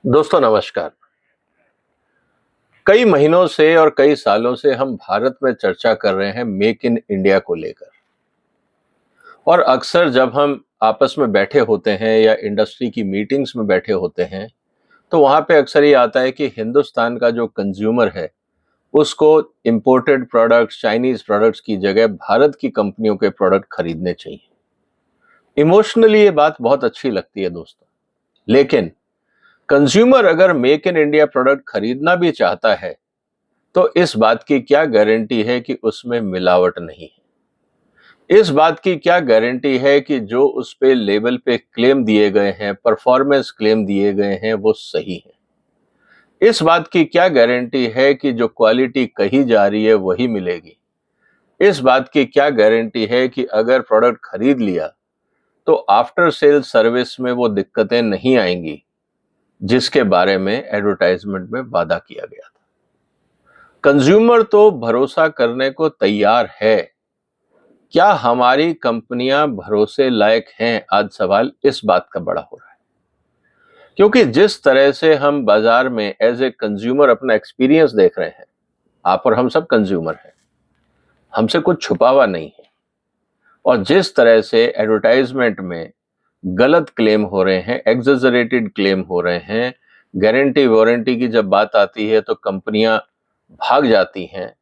दोस्तों नमस्कार। कई महीनों से और कई सालों से हम भारत में चर्चा कर रहे हैं मेक इन इंडिया को लेकर। और अक्सर जब हम आपस में बैठे होते हैं या इंडस्ट्री की मीटिंग्स में बैठे होते हैं, तो वहां पे अक्सर ये आता है कि हिंदुस्तान का जो कंज्यूमर है, उसको इंपोर्टेड प्रोडक्ट्स, चाइनीज प्रोडक्ट्स की जगह भारत की कंपनियों के प्रोडक्ट खरीदने चाहिए। इमोशनली ये बात बहुत अच्छी लगती है दोस्तों, लेकिन कंज्यूमर अगर मेक इन इंडिया प्रोडक्ट खरीदना भी चाहता है, तो इस बात की क्या गारंटी है कि उसमें मिलावट नहीं है? इस बात की क्या गारंटी है कि जो उस पे लेबल पे क्लेम दिए गए हैं, परफॉर्मेंस क्लेम दिए गए हैं, वो सही है? इस बात की क्या गारंटी है कि जो क्वालिटी कही जा रही है वही मिलेगी? इस बात की क्या गारंटी है कि अगर प्रोडक्ट खरीद लिया तो आफ्टर सेल सर्विस में वो दिक्कतें नहीं आएंगी, जिसके बारे में एडवर्टाइजमेंट में वादा किया गया था? कंज्यूमर तो भरोसा करने को तैयार है। क्या हमारी कंपनियां भरोसे लायक हैं? आज सवाल इस बात का बड़ा हो रहा है, क्योंकि जिस तरह से हम बाजार में एज ए कंज्यूमर अपना एक्सपीरियंस देख रहे हैं, आप और हम सब कंज्यूमर हैं, हमसे कुछ छुपा हुआ नहीं है। और जिस तरह से एडवर्टाइजमेंट में गलत क्लेम हो रहे हैं, एग्जेजरेटेड क्लेम हो रहे हैं, गारंटी वारंटी की जब बात आती है तो कंपनियां भाग जाती हैं,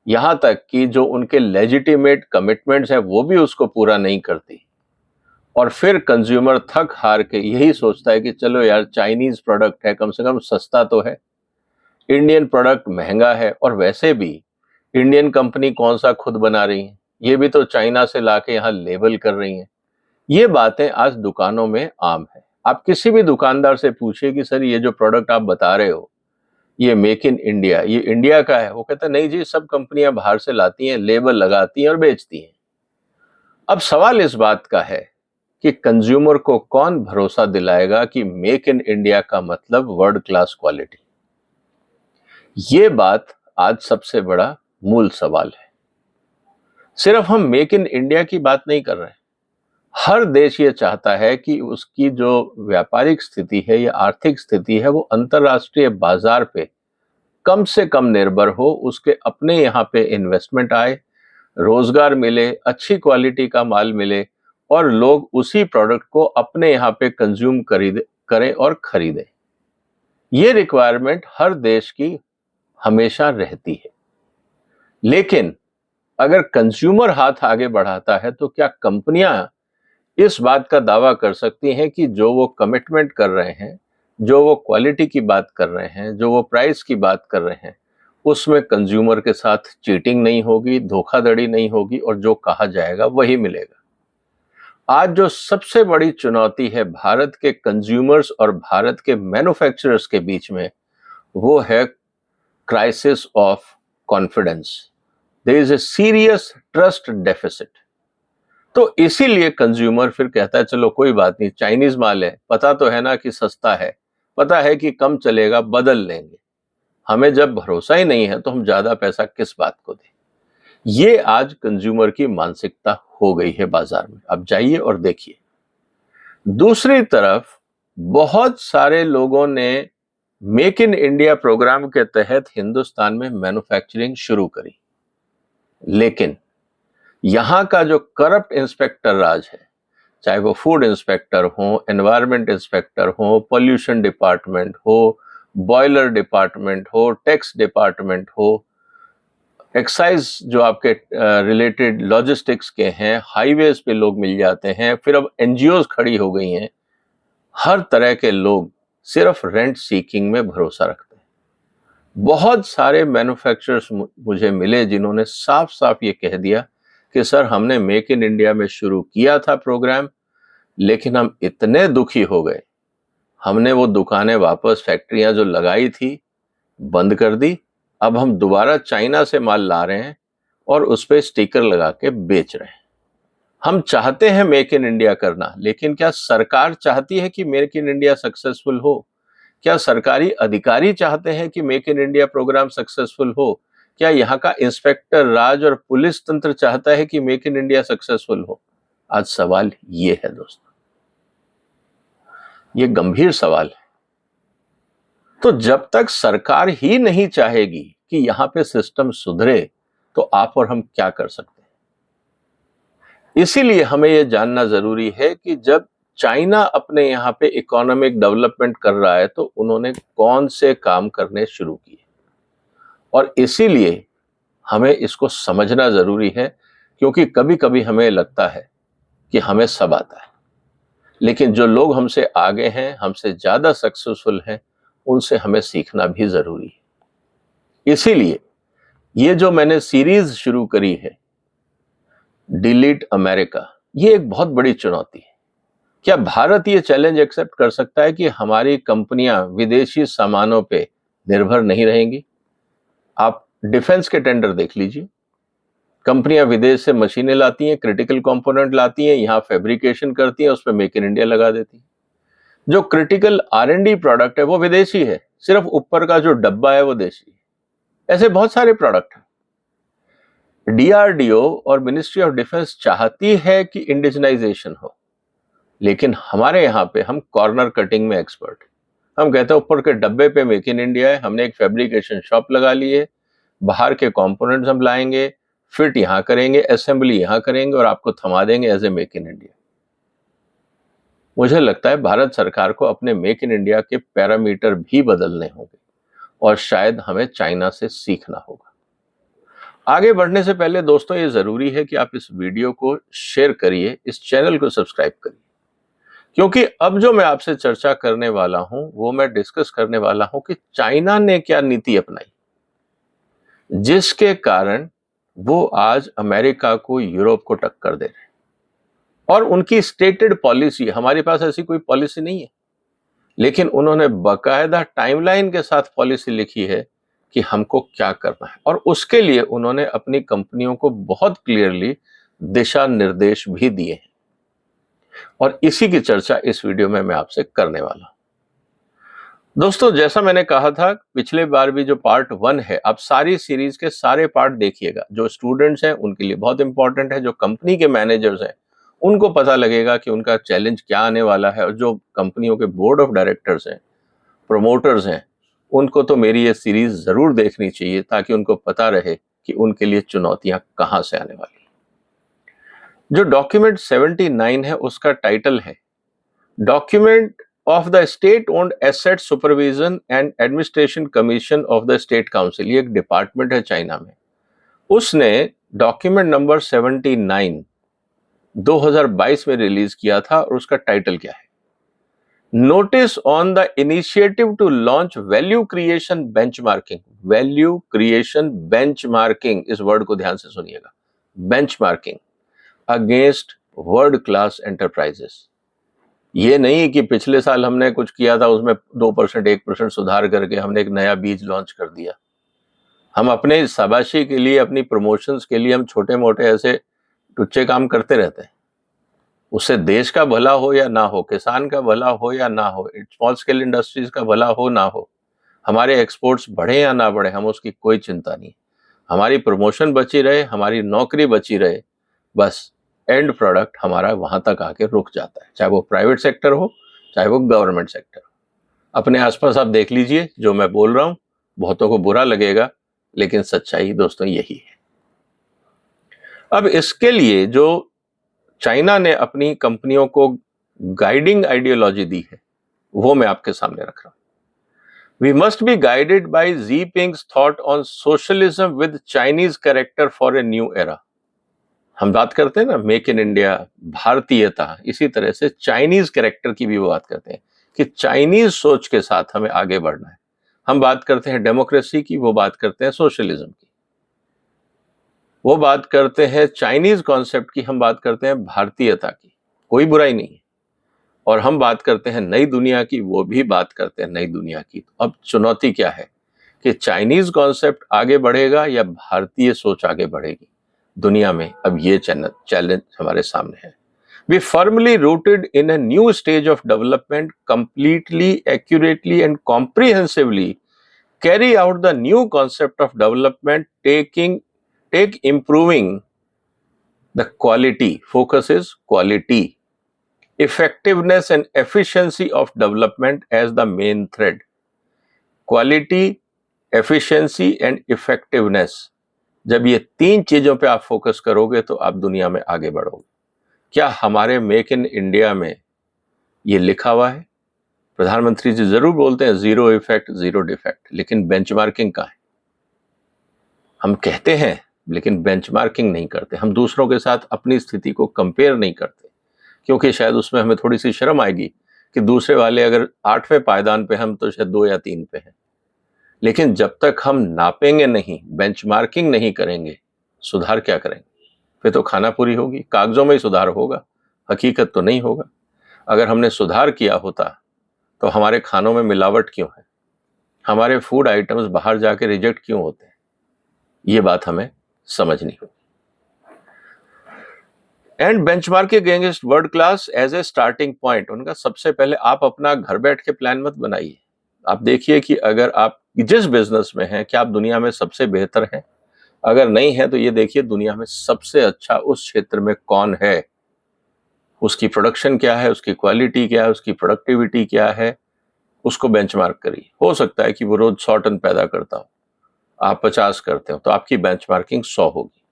यहां तक कि जो उनके लेजिटिमेट कमिटमेंट्स हैं वो भी उसको पूरा नहीं करती। और फिर कंज्यूमर थक हार के यही सोचता है कि चलो यार, चाइनीज प्रोडक्ट है, कम से कम सस्ता तो है, इंडियन प्रोडक्ट महंगा है, और वैसे भी इंडियन कंपनी कौन सा खुद बना रही है, ये भी तो चाइना से लाके यहाँ लेबल कर रही हैं। ये बातें आज दुकानों में आम है। आप किसी भी दुकानदार से पूछिए कि सर, ये जो प्रोडक्ट आप बता रहे हो, ये मेक इन इंडिया, ये इंडिया का है? वो कहता है नहीं जी, सब कंपनियां बाहर से लाती हैं, लेबल लगाती हैं और बेचती हैं। अब सवाल इस बात का है कि कंज्यूमर को कौन भरोसा दिलाएगा कि मेक इन इंडिया का मतलब वर्ल्ड क्लास क्वालिटी? ये बात आज सबसे बड़ा मूल सवाल है। सिर्फ हम मेक इन इंडिया की बात नहीं कर रहे हैं। हर देश ये चाहता है कि उसकी जो व्यापारिक स्थिति है या आर्थिक स्थिति है, वो अंतरराष्ट्रीय बाजार पे कम से कम निर्भर हो, उसके अपने यहाँ पे इन्वेस्टमेंट आए, रोजगार मिले, अच्छी क्वालिटी का माल मिले, और लोग उसी प्रोडक्ट को अपने यहाँ पे कंज्यूम करें और खरीदें। ये रिक्वायरमेंट हर देश की हमेशा रहती है। लेकिन अगर कंज्यूमर हाथ आगे बढ़ाता है, तो क्या कंपनियां इस बात का दावा कर सकती हैं कि जो वो कमिटमेंट कर रहे हैं, जो वो क्वालिटी की बात कर रहे हैं, जो वो प्राइस की बात कर रहे हैं, उसमें कंज्यूमर के साथ चीटिंग नहीं होगी, धोखाधड़ी नहीं होगी, और जो कहा जाएगा वही मिलेगा? आज जो सबसे बड़ी चुनौती है भारत के कंज्यूमर्स और भारत के मैन्युफैक्चरर्स के बीच में, वो है crisis of confidence. There is a serious trust deficit. तो इसीलिए कंज्यूमर फिर कहता है चलो कोई बात नहीं, चाइनीज माल है, पता तो है ना कि सस्ता है, पता है कि कम चलेगा, बदल लेंगे। हमें जब भरोसा ही नहीं है तो हम ज्यादा पैसा किस बात को दें? ये आज कंज्यूमर की मानसिकता हो गई है बाजार में। अब जाइए और देखिए, दूसरी तरफ बहुत सारे लोगों ने मेक इन इंडिया प्रोग्राम के तहत हिंदुस्तान में मैन्युफैक्चरिंग शुरू करी, लेकिन यहां का जो करप्ट इंस्पेक्टर राज है, चाहे वो फूड इंस्पेक्टर हो, एनवायरमेंट इंस्पेक्टर हो, पोल्यूशन डिपार्टमेंट हो, बॉयलर डिपार्टमेंट हो, टैक्स डिपार्टमेंट हो, एक्साइज जो आपके रिलेटेड लॉजिस्टिक्स के हैं, हाईवेज पे लोग मिल जाते हैं, फिर अब एनजीओज खड़ी हो गई हैं। हर तरह के लोग सिर्फ रेंट सीकिंग में भरोसा रखते हैं। बहुत सारे मैन्युफैक्चरर्स मुझे मिले जिन्होंने साफ साफ ये कह दिया कि सर, हमने मेक इन इंडिया में शुरू किया था प्रोग्राम, लेकिन हम इतने दुखी हो गए, हमने वो दुकानें वापस, फैक्ट्रियां जो लगाई थी, बंद कर दी। अब हम दोबारा चाइना से माल ला रहे हैं और उस पर स्टिकर लगा के बेच रहे हैं। हम चाहते हैं मेक इन इंडिया करना, लेकिन क्या सरकार चाहती है कि मेक इन इंडिया सक्सेसफुल हो? क्या सरकारी अधिकारी चाहते हैं कि make in India program successful हो? क्या यहाँ का इंस्पेक्टर राज और पुलिस तंत्र चाहता है कि मेक इन इंडिया सक्सेसफुल हो? आज सवाल ये है दोस्तों, ये गंभीर सवाल है। तो जब तक सरकार ही नहीं चाहेगी कि यहां पे सिस्टम सुधरे, तो आप और हम क्या कर सकते हैं? इसीलिए हमें यह जानना जरूरी है कि जब चाइना अपने यहां पे इकोनॉमिक डेवलपमेंट कर रहा है तो उन्होंने कौन से काम करने शुरू किए, और इसीलिए हमें इसको समझना जरूरी है। क्योंकि कभी कभी हमें लगता है कि हमें सब आता है, लेकिन जो लोग हमसे आगे हैं, हमसे ज्यादा सक्सेसफुल हैं, उनसे हमें सीखना भी जरूरी है। इसीलिए ये जो मैंने सीरीज शुरू करी है, डिलीट अमेरिका, ये एक बहुत बड़ी चुनौती है। क्या भारत ये चैलेंज एक्सेप्ट कर सकता है कि हमारी कंपनियां विदेशी सामानों पे निर्भर नहीं रहेंगी? आप डिफेंस के टेंडर देख लीजिए, कंपनियां विदेश से मशीनें लाती हैं, क्रिटिकल कंपोनेंट लाती हैं, यहां फैब्रिकेशन करती हैं, उस पर मेक इन इंडिया लगा देती हैं। जो क्रिटिकल R&D प्रोडक्ट है वो विदेशी है, सिर्फ ऊपर का जो डब्बा है वो देशी है। ऐसे बहुत सारे प्रोडक्ट हैं। DRDO और मिनिस्ट्री ऑफ डिफेंस चाहती है कि इंडिजनाइजेशन हो, लेकिन हमारे यहां पे हम कॉर्नर कटिंग में एक्सपर्ट हैं। हम कहते हैं ऊपर के डब्बे पे मेक इन इंडिया है, हमने एक फैब्रिकेशन शॉप लगा ली है, बाहर के कंपोनेंट्स हम लाएंगे, फिट यहां करेंगे, असेंबली यहां करेंगे और आपको थमा देंगे as a make in India. मुझे लगता है भारत सरकार को अपने मेक इन इंडिया के पैरामीटर भी बदलने होंगे और शायद हमें चाइना से सीखना होगा। आगे बढ़ने से पहले दोस्तों, ये जरूरी है कि आप इस वीडियो को शेयर करिए, इस चैनल को सब्सक्राइब करिए, क्योंकि अब जो मैं आपसे चर्चा करने वाला हूं वो मैं डिस्कस करने वाला हूं कि चाइना ने क्या नीति अपनाई, जिसके कारण वो आज अमेरिका को, यूरोप को टक्कर दे रहे हैं। और उनकी स्टेटेड पॉलिसी, हमारे पास ऐसी कोई पॉलिसी नहीं है, लेकिन उन्होंने बकायदा टाइमलाइन के साथ पॉलिसी लिखी है कि हमको क्या करना है, और उसके लिए उन्होंने अपनी कंपनियों को बहुत क्लियरली दिशा निर्देश भी दिए हैं। और इसी की चर्चा इस वीडियो में मैं आपसे करने वाला हूं। दोस्तों, जैसा मैंने कहा था पिछले बार भी, जो पार्ट 1 है, आप सारी सीरीज के सारे पार्ट देखिएगा। जो स्टूडेंट्स हैं उनके लिए बहुत इंपॉर्टेंट है, जो कंपनी के मैनेजर्स हैं उनको पता लगेगा कि उनका चैलेंज क्या आने वाला है, और जो कंपनियों के बोर्ड ऑफ डायरेक्टर्स हैं, प्रोमोटर्स हैं, उनको तो मेरी ये सीरीज जरूर देखनी चाहिए, ताकि उनको पता रहे कि उनके लिए चुनौतियां कहां से आने वाली। जो डॉक्यूमेंट 79 है उसका टाइटल है document of the state owned asset supervision and administration commission of the state council. ये एक डिपार्टमेंट है चाइना में। उसने डॉक्यूमेंट नंबर 79 2022 में रिलीज किया था, और उसका टाइटल क्या है? Notice on the initiative to launch value creation benchmarking. Value creation benchmarking, इस वर्ड को ध्यान से सुनिएगा, benchmarking against world class enterprises. ये नहीं कि पिछले साल हमने कुछ किया था, उसमें 2% 1% सुधार करके हमने एक नया बीज लॉन्च कर दिया। हम अपने शाबाशी के लिए, अपनी प्रमोशंस के लिए हम छोटे मोटे ऐसे टुच्चे काम करते रहते हैं। उससे देश का भला हो या ना हो, किसान का भला हो या ना हो, स्मॉल स्केल इंडस्ट्रीज का भला हो ना हो, हमारे एक्सपोर्ट्स बढ़े या ना बढ़े, हम उसकी कोई चिंता नहीं। हमारी प्रमोशन बची रहे, हमारी नौकरी बची रहे, बस एंड प्रोडक्ट हमारा वहां तक आके रुक जाता है, चाहे वो प्राइवेट सेक्टर हो, चाहे वो गवर्नमेंट सेक्टर हो। अपने आसपास आप देख लीजिए, जो मैं बोल रहा हूं बहुतों को बुरा लगेगा, लेकिन सच्चाई दोस्तों यही है। अब इसके लिए जो चाइना ने अपनी कंपनियों को गाइडिंग आइडियोलॉजी दी है, वो मैं आपके सामने रख रहा हूं। We must be guided by Jinping's thought on socialism with Chinese character for a new era. हम बात करते हैं ना मेक इन इंडिया, भारतीयता, इसी तरह से चाइनीज कैरेक्टर की भी वो बात करते हैं कि चाइनीज सोच के साथ हमें आगे बढ़ना है। हम बात करते हैं डेमोक्रेसी की, वो बात करते हैं सोशलिज्म की, वो बात करते हैं चाइनीज कॉन्सेप्ट की, हम बात करते हैं भारतीयता की। कोई बुराई नहीं है। और हम बात करते हैं नई दुनिया की, वो भी बात करते हैं नई दुनिया की। तो अब चुनौती क्या है कि चाइनीज कॉन्सेप्ट आगे बढ़ेगा या भारतीय सोच आगे बढ़ेगी दुनिया में? अब ये चैलेंज हमारे सामने है। We firmly rooted in a new stage of development, completely, accurately and comprehensively carry out the new concept of development, take improving the quality, focus is quality, effectiveness and efficiency of development as the main thread. Quality, efficiency and effectiveness, जब ये 3 चीजों पे आप focus करोगे तो आप दुनिया में आगे बढ़ोगे। क्या हमारे मेक इन इंडिया में ये लिखा हुआ है? प्रधानमंत्री जी जरूर बोलते हैं जीरो इफेक्ट जीरो डिफेक्ट, लेकिन बेंचमार्किंग कहाँ है? हम कहते हैं लेकिन बेंचमार्किंग नहीं करते। हम दूसरों के साथ अपनी स्थिति को कंपेयर नहीं करते, क्योंकि शायद उसमें हमें थोड़ी सी शर्म आएगी कि दूसरे वाले अगर 8वें पायदान पे, हम तो शायद 2 या 3 पे हैं। लेकिन जब तक हम नापेंगे नहीं, बेंचमार्किंग नहीं करेंगे, सुधार क्या करेंगे? फिर तो खाना पूरी होगी, कागजों में ही सुधार होगा, हकीकत तो नहीं होगा। अगर हमने सुधार किया होता तो हमारे खानों में मिलावट क्यों है? हमारे फूड आइटम्स बाहर जाके रिजेक्ट क्यों होते हैं? ये बात हमें समझनी होगी। And benchmarking against world class as a starting point, उनका सबसे पहले आप अपना घर बैठ के प्लान मत बनाइए। आप देखिए कि अगर आप जिस बिजनेस में हैं, क्या आप दुनिया में सबसे बेहतर हैं? अगर नहीं है तो ये देखिए दुनिया में सबसे अच्छा उस क्षेत्र में कौन है, उसकी प्रोडक्शन क्या है, उसकी क्वालिटी क्या है, उसकी प्रोडक्टिविटी क्या है, उसको बेंचमार्क करिए। हो सकता है कि वो रोज 100 टन पैदा करता हो, आप 50 करते हो, तो आपकी बेंचमार्किंग 100 होगी।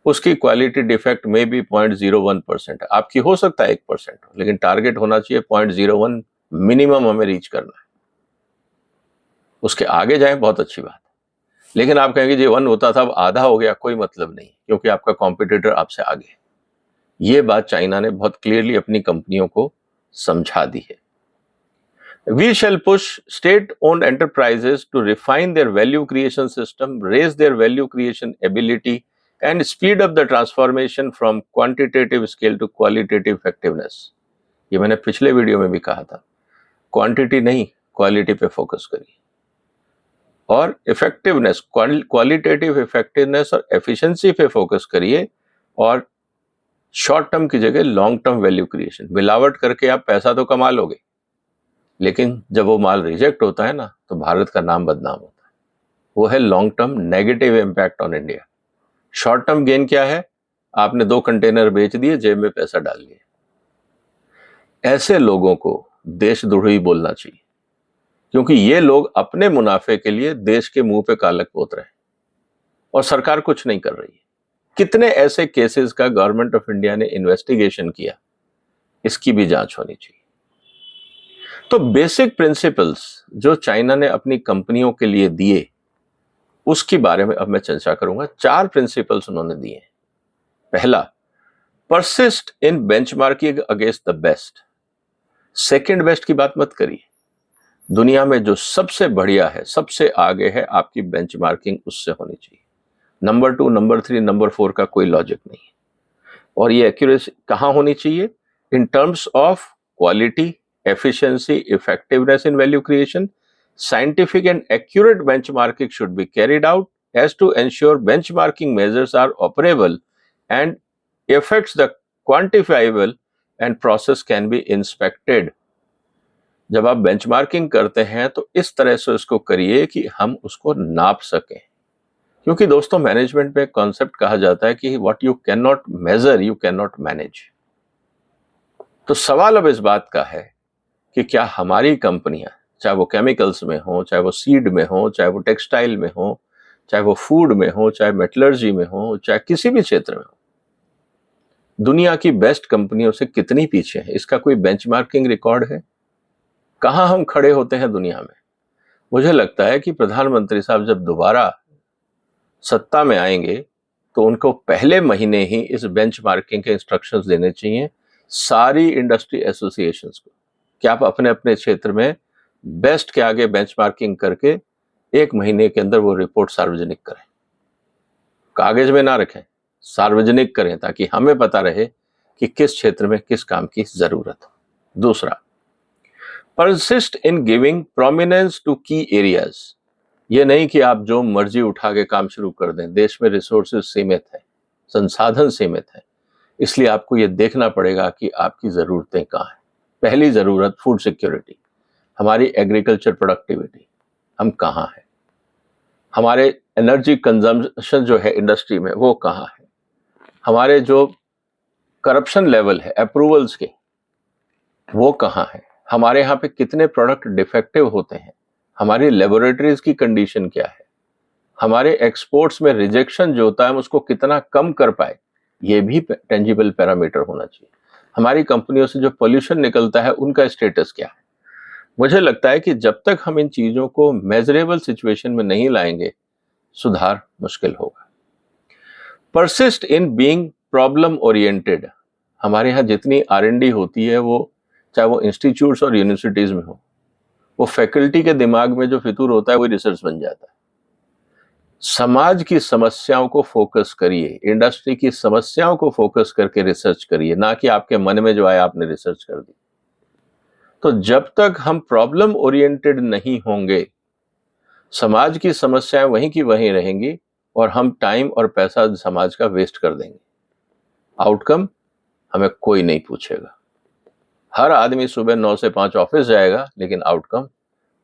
उसकी क्वालिटी डिफेक्ट में भी 0.01% है, आपकी हो सकता है 1% हो, लेकिन टारगेट होना चाहिए 0.01 मिनिमम हमें रीच करना है। उसके आगे जाए बहुत अच्छी बात है, लेकिन आप कहेंगे जी 1 होता था अब आधा हो गया, कोई मतलब नहीं, क्योंकि आपका कॉम्पिटिटर आपसे आगे है। ये बात चाइना ने बहुत क्लियरली अपनी कंपनियों को समझा दी है। We shall push state-owned enterprises to refine their value creation system, raise their value creation ability, and speed up the transformation from quantitative scale to qualitative effectiveness. ये मैंने पिछले वीडियो में भी कहा था, क्वांटिटी नहीं क्वालिटी पे फोकस करिए, और इफेक्टिवनेस, क्वालिटेटिव इफेक्टिवनेस और एफिशिएंसी पे फोकस करिए, और शॉर्ट टर्म की जगह लॉन्ग टर्म वैल्यू क्रिएशन। मिलावट करके आप पैसा तो कमा लोगे, लेकिन जब वो माल रिजेक्ट होता है ना, तो भारत का नाम बदनाम होता है। वो है long term negative impact on India. Short term gain क्या है? आपने 2 कंटेनर बेच दिए, जेब में पैसा डाल लिया। ऐसे लोगों को देशद्रोही बोलना चाहिए, क्योंकि ये लोग अपने मुनाफे के लिए देश के मुंह पे कालक पोत रहे हैं और सरकार कुछ नहीं कर रही है। कितने ऐसे केसेस का गवर्नमेंट ऑफ इंडिया ने इन्वेस्टिगेशन किया, इसकी भी जांच होनी चाहिए। तो बेसिक प्रिंसिपल्स जो चाइना ने अपनी कंपनियों के लिए दिए, उसके बारे में अब मैं चर्चा करूंगा। 4 प्रिंसिपल्स उन्होंने दिए हैं। पहला, persist in benchmarking against the best. Second best की बात मत करिए, दुनिया में जो सबसे बढ़िया है, सबसे आगे है, आपकी बेंचमार्किंग उससे होनी चाहिए। नंबर 2, नंबर 3, नंबर 4 का कोई लॉजिक नहीं है। और ये एक्यूरेसी कहां होनी चाहिए? In terms of quality, efficiency, effectiveness in value creation. Scientific and accurate benchmarking should be carried out as to ensure benchmarking measures are operable and effects the quantifiable and process can be inspected. जब आप benchmarking करते हैं तो इस तरह से उसको करिए कि हम उसको नाप सकें, क्योंकि दोस्तों मैनेजमेंट में कॉन्सेप्ट कहा जाता है कि what you can not measure you can not manage. तो सवाल अब इस बात का है कि क्या हमारी कंपनियां, चाहे वो केमिकल्स में हो, चाहे वो सीड में हो, चाहे वो टेक्सटाइल में हो, चाहे वो फूड में हो, चाहे मेटलर्जी में हो, चाहे किसी भी क्षेत्र में हो, दुनिया की बेस्ट कंपनियों से कितनी पीछे है? इसका कोई बेंचमार्किंग रिकॉर्ड है? कहां हम खड़े होते हैं दुनिया में? मुझे लगता है कि प्रधानमंत्री साहब जब दोबारा सत्ता में आएंगे तो उनको पहले महीने ही इस बेंचमार्किंग के इंस्ट्रक्शंस देने चाहिए सारी इंडस्ट्री एसोसिएशंस को, कि आप अपने अपने क्षेत्र में बेस्ट के आगे बेंचमार्किंग करके 1 महीने के अंदर वो रिपोर्ट सार्वजनिक करें। कागज में ना रखें, सार्वजनिक करें, ताकि हमें पता रहे कि किस क्षेत्र में किस काम की जरूरत है। दूसरा, persist in giving prominence to key areas. ये नहीं कि आप जो मर्जी उठा के काम शुरू कर दें। देश में रिसोर्सेज सीमित है, संसाधन सीमित है, इसलिए आपको ये देखना पड़ेगा कि आपकी जरूरतें कहाँ हैं। पहली जरूरत फूड सिक्योरिटी, हमारी एग्रीकल्चर प्रोडक्टिविटी, हम कहाँ हैं, हमारे एनर्जी कंजम्पशन जो है इंडस्ट्री में वो कहाँ है, हमारे जो करप्शन लेवल है अप्रूवल्स के वो कहाँ है, हमारे यहाँ पे कितने प्रोडक्ट डिफेक्टिव होते हैं, हमारी लेबोरेटरीज की कंडीशन क्या है, हमारे एक्सपोर्ट्स में रिजेक्शन जो होता है हम उसको कितना कम कर पाए, ये भी टेंजिबल पैरामीटर होना चाहिए। हमारी कंपनियों से जो पोल्यूशन निकलता है उनका स्टेटस क्या है। मुझे लगता है कि जब तक हम इन चीजों को मेजरेबल सिचुएशन में नहीं लाएंगे, सुधार मुश्किल होगा। Persist in being problem oriented. हमारे यहाँ जितनी R&D होती है, वो चाहे वो इंस्टीट्यूट्स और यूनिवर्सिटीज में हो, वो फैकल्टी के दिमाग में जो फितूर होता है वही रिसर्च बन जाता है। समाज की समस्याओं को फोकस करिए, इंडस्ट्री की समस्याओं को फोकस करके रिसर्च करिए, ना कि आपके मन में जो आया आपने रिसर्च कर दी। तो जब तक हम प्रॉब्लम ओरिएंटेड नहीं होंगे, समाज की समस्याएं वहीं की वहीं रहेंगी और हम टाइम और पैसा समाज का वेस्ट कर देंगे। आउटकम हमें कोई नहीं पूछेगा। हर आदमी सुबह 9 से 5 ऑफिस जाएगा, लेकिन आउटकम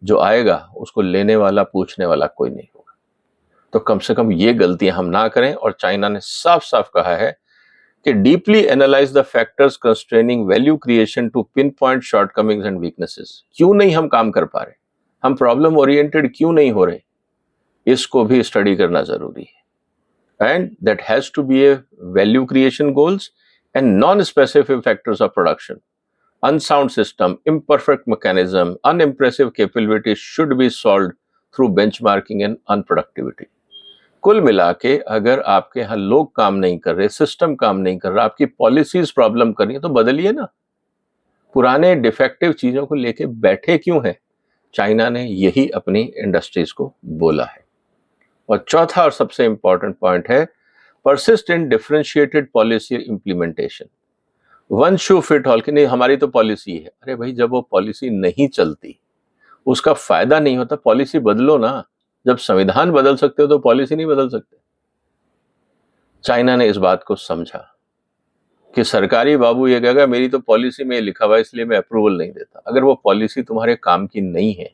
जो आएगा उसको लेने वाला, पूछने वाला कोई नहीं होगा। तो कम से कम ये गलतियां हम ना करें। और चाइना ने साफ साफ कहा है कि deeply analyse the factors constraining value creation to pinpoint shortcomings and weaknesses. क्यों नहीं हम काम कर पा रहे, हम प्रॉब्लम ओरिएंटेड क्यों नहीं हो रहे, इसको भी स्टडी करना जरूरी है। And that has to be a value creation goals and non specific factors of production. Unsound system, imperfect mechanism, unimpressive capability should be solved through benchmarking and unproductivity. कुल मिला के अगर आपके यहाँ लोग काम नहीं कर रहे, सिस्टम काम नहीं कर रहा, आपकी पॉलिसीज प्रॉब्लम कर रही है, तो बदलिए ना। पुराने डिफेक्टिव चीजों को लेके बैठे क्यों हैं? चाइना ने यही अपनी इंडस्ट्रीज को बोला है। और चौथा और सबसे इंपॉर्टेंट पॉइंट है परसिस्ट इन differentiated policy implementation. One shoe fit all की नहीं, हमारी तो पॉलिसी है। अरे भाई, जब वो पॉलिसी नहीं चलती, उसका फायदा नहीं होता, पॉलिसी बदलो ना। जब संविधान बदल सकते हो तो पॉलिसी नहीं बदल सकते। चाइना ने इस बात को समझा कि सरकारी बाबू ये कहेगा मेरी तो पॉलिसी में लिखा हुआ है इसलिए मैं अप्रूवल नहीं देता। अगर वो पॉलिसी तुम्हारे काम की नहीं है,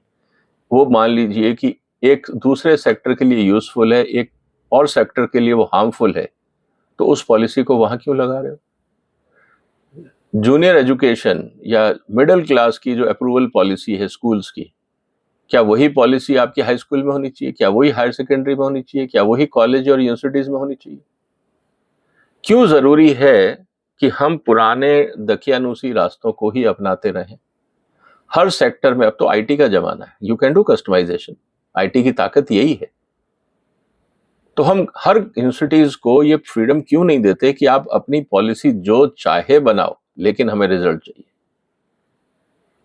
वो मान लीजिए कि एक दूसरे सेक्टर के लिए यूजफुल है, एक और सेक्टर के लिए वो हार्मफुल है, तो उस पॉलिसी को वहां क्यों लगा रहे हो? जूनियर एजुकेशन या मिडिल क्लास की जो अप्रूवल पॉलिसी है स्कूल्स की, क्या वही पॉलिसी आपकी हाई स्कूल में होनी चाहिए? क्या वही हायर सेकेंडरी में होनी चाहिए? क्या वही कॉलेज और यूनिवर्सिटीज में होनी चाहिए? क्यों जरूरी है कि हम पुराने दकियानूसी रास्तों को ही अपनाते रहें? हर सेक्टर में अब तो आईटी का जमाना है, you can do customisation. IT की ताकत यही है। तो हम हर यूनिवर्सिटीज को ये फ्रीडम क्यों नहीं देते कि आप अपनी पॉलिसी जो चाहे बनाओ, लेकिन हमें रिजल्ट चाहिए।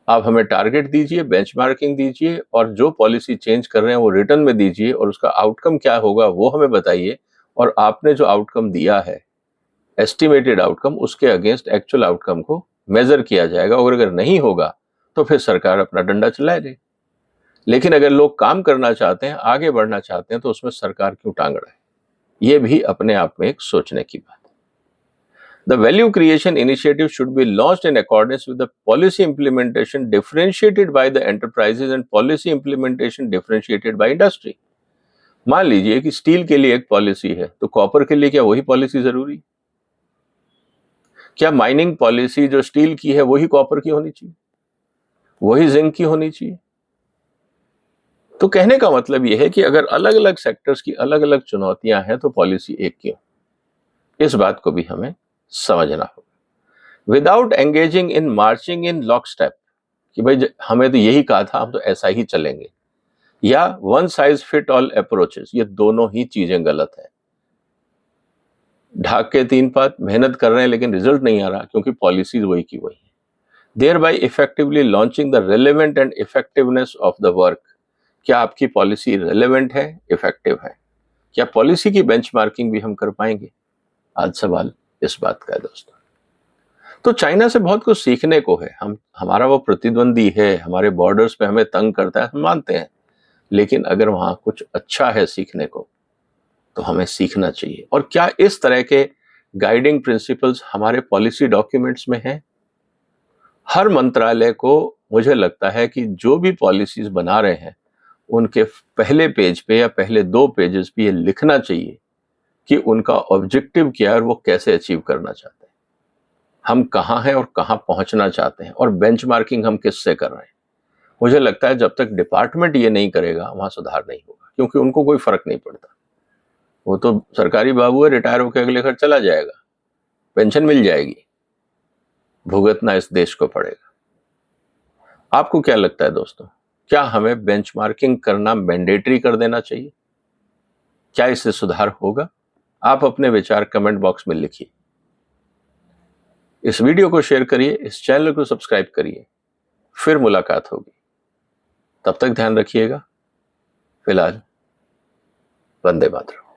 आप हमें टारगेट दीजिए, बेंचमार्किंग दीजिए, और जो पॉलिसी चेंज कर रहे हैं वो रिटर्न में दीजिए, और उसका आउटकम क्या होगा वो हमें बताइए। और आपने जो आउटकम दिया है, एस्टिमेटेड आउटकम, उसके अगेंस्ट एक्चुअल आउटकम को मेजर किया जाएगा। और अगर नहीं होगा तो फिर सरकार अपना डंडा चलाए दे। लेकिन अगर लोग काम करना चाहते हैं, आगे बढ़ना चाहते हैं, तो उसमें सरकार क्यों टांग रहा है? ये भी अपने आप में एक सोचने की बात है। The value creation initiative should be launched in accordance with the policy implementation differentiated by the enterprises and policy implementation differentiated by industry. मान लीजिए कि स्टील के लिए एक पॉलिसी है, तो कॉपर के लिए क्या वही पॉलिसी जरूरी? क्या माइनिंग पॉलिसी जो स्टील की है वही कॉपर की होनी चाहिए, वही जिंक की होनी चाहिए? तो कहने का मतलब यह है कि अगर अलग अलग सेक्टर्स की अलग अलग चुनौतियां हैं, तो पॉलिसी एक क्यों? इस बात को भी हमें समझना होगा। Without engaging in marching in lock step, कि भाई हमें तो यही कहा था, हम तो ऐसा ही चलेंगे, या one size fit all approaches, ये दोनों ही चीजें गलत है। ढाक के तीन पात, मेहनत कर रहे हैं लेकिन रिजल्ट नहीं आ रहा, क्योंकि पॉलिसीज वही की वही है। Thereby effectively launching the relevant and effectiveness of the work. क्या आपकी पॉलिसी रेलेवेंट है, इफेक्टिव है? क्या पॉलिसी की बेंचमार्किंग भी हम कर पाएंगे? आज सवाल इस बात का है दोस्तों। तो चाइना से बहुत कुछ सीखने को है। हमारा वो प्रतिद्वंदी है, हमारे बॉर्डर्स पे हमें तंग करता है, हम मानते हैं, लेकिन अगर वहां कुछ अच्छा है सीखने को, तो हमें सीखना चाहिए। और क्या इस तरह के गाइडिंग प्रिंसिपल्स हमारे पॉलिसी डॉक्यूमेंट्स में हैं? हर मंत्रालय को, मुझे लगता है कि जो भी पॉलिसीज बना रहे हैं, उनके पहले पेज पे या पहले 2 पेजेस पे ये लिखना चाहिए कि उनका ऑब्जेक्टिव क्या है और वो कैसे अचीव करना चाहते हैं, हम कहाँ हैं और कहाँ पहुंचना चाहते हैं, और बेंचमार्किंग हम किससे कर रहे हैं। मुझे लगता है जब तक डिपार्टमेंट ये नहीं करेगा वहां सुधार नहीं होगा, क्योंकि उनको कोई फर्क नहीं पड़ता। वो तो सरकारी बाबू है, रिटायर होकर अगले घर चला जाएगा, पेंशन मिल जाएगी, भुगतना इस देश को पड़ेगा। आपको क्या लगता है दोस्तों, क्या हमें बेंचमार्किंग करना मैंडेटरी कर देना चाहिए? क्या इससे सुधार होगा? आप अपने विचार कमेंट बॉक्स में लिखिए। इस वीडियो को शेयर करिए, इस चैनल को सब्सक्राइब करिए। फिर मुलाकात होगी, तब तक ध्यान रखिएगा। फिलहाल वंदे मातरम।